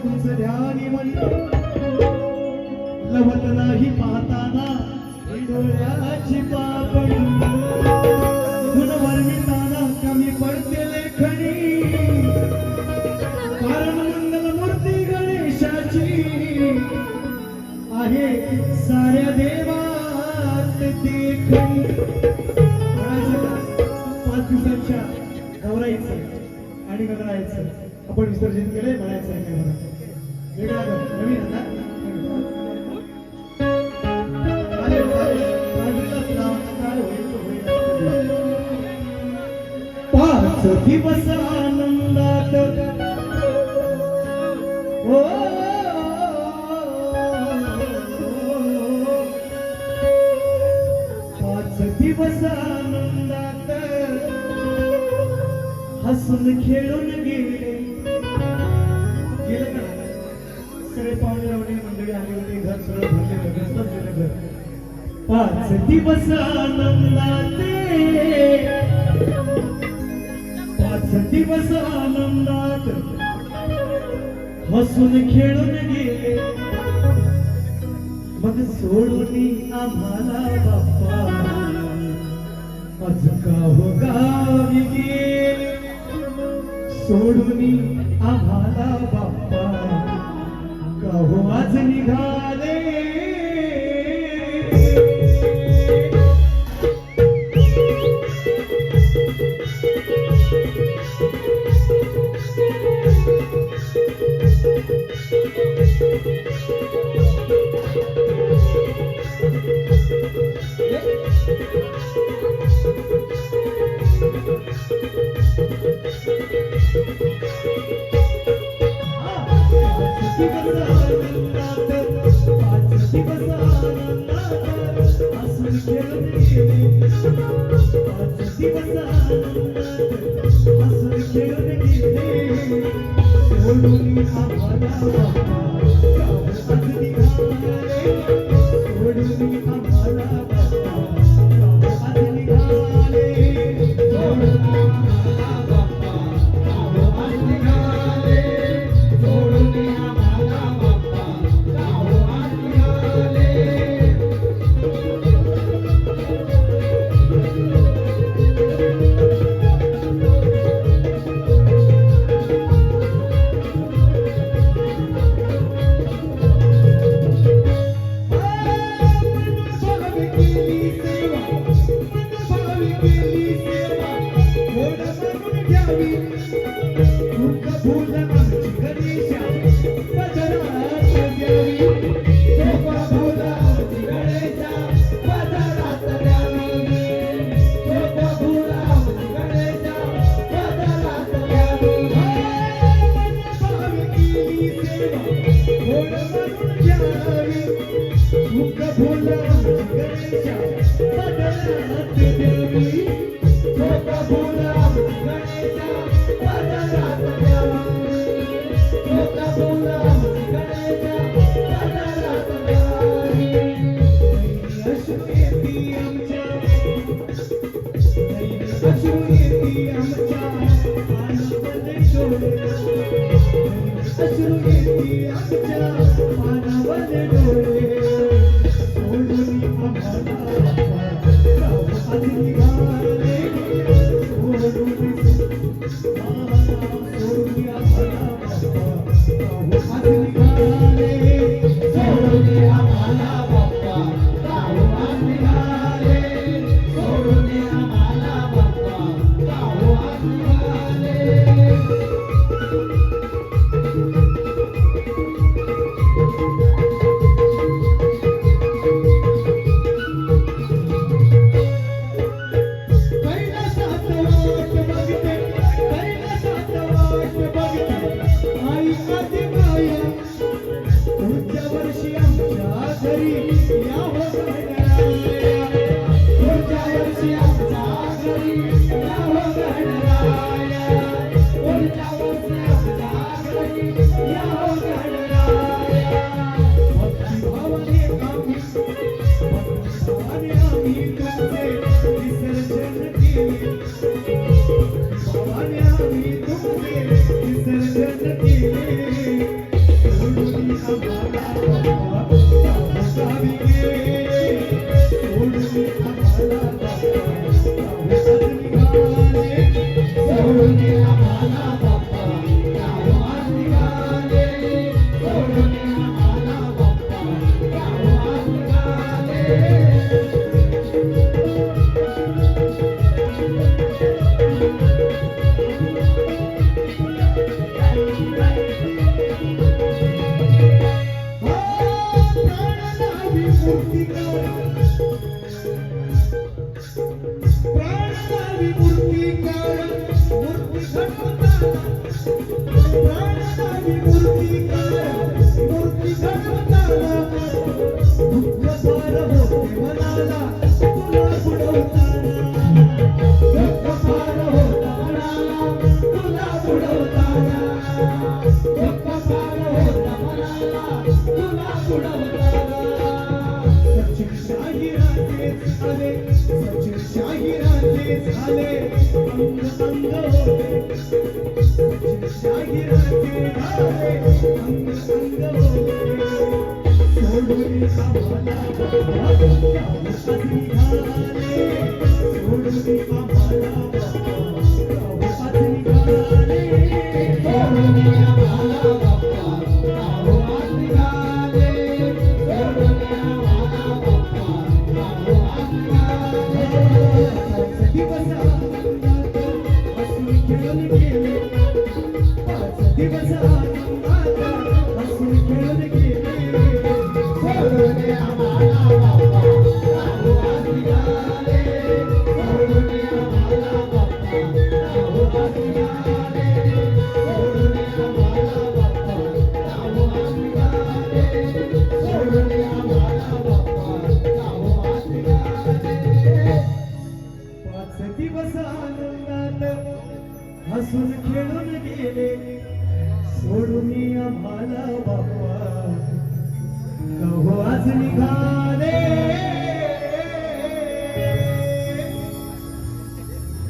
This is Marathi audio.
तुझ ध्यानी मनी लवत नाही पाहताना डोळ्याची पापणी गुण वर्णिताना कमी पडते लेखणी कारण मंगल मूर्ती गणेशाची आहे साऱ्या देवात देखणी. 5 दिवसांच्या गौराईचं आणि गगराईचं आपण विसर्जन केलंय. म्हणायचं आहे काय मला वेगळा नवीन आता पाच दिवस आनंदात हो दिवस आनंदात हसून खेळून गेले का सगळे पाहुणे रावणे मंडळी आले होते. घर सगळं भरले घर. 5 दिवस आनंदाचे 5 दिवस आनंदात हसून खेळून गेले. मग सोडून आम्हाला बाप्पा आज का हो गावी गेले. सोडून आम्हाला बाप्पा का हो आज निघाले. निघाले अंग अंग होते शाहिराचे झाले अंग अंग होते सोडून आम्हाला गावास निघाले सोडून आम्हाला गावास निघाले सोडून आम्हाला गावास निघाले दिवस आनंदात हसून खेळून गेले सोडून आम्हाला बाप्पा गावास निघाले सोडून आम्हाला बाप्पा गावास निघाले सोडून आम्हाला बाप्पा गावास निघाले सोडून आम्हाला बाप्पा गावास निघाले 5 दिवस आनंदात हसून खेळून गेले सोडून आम्हाला बाप्पा गावास निघाले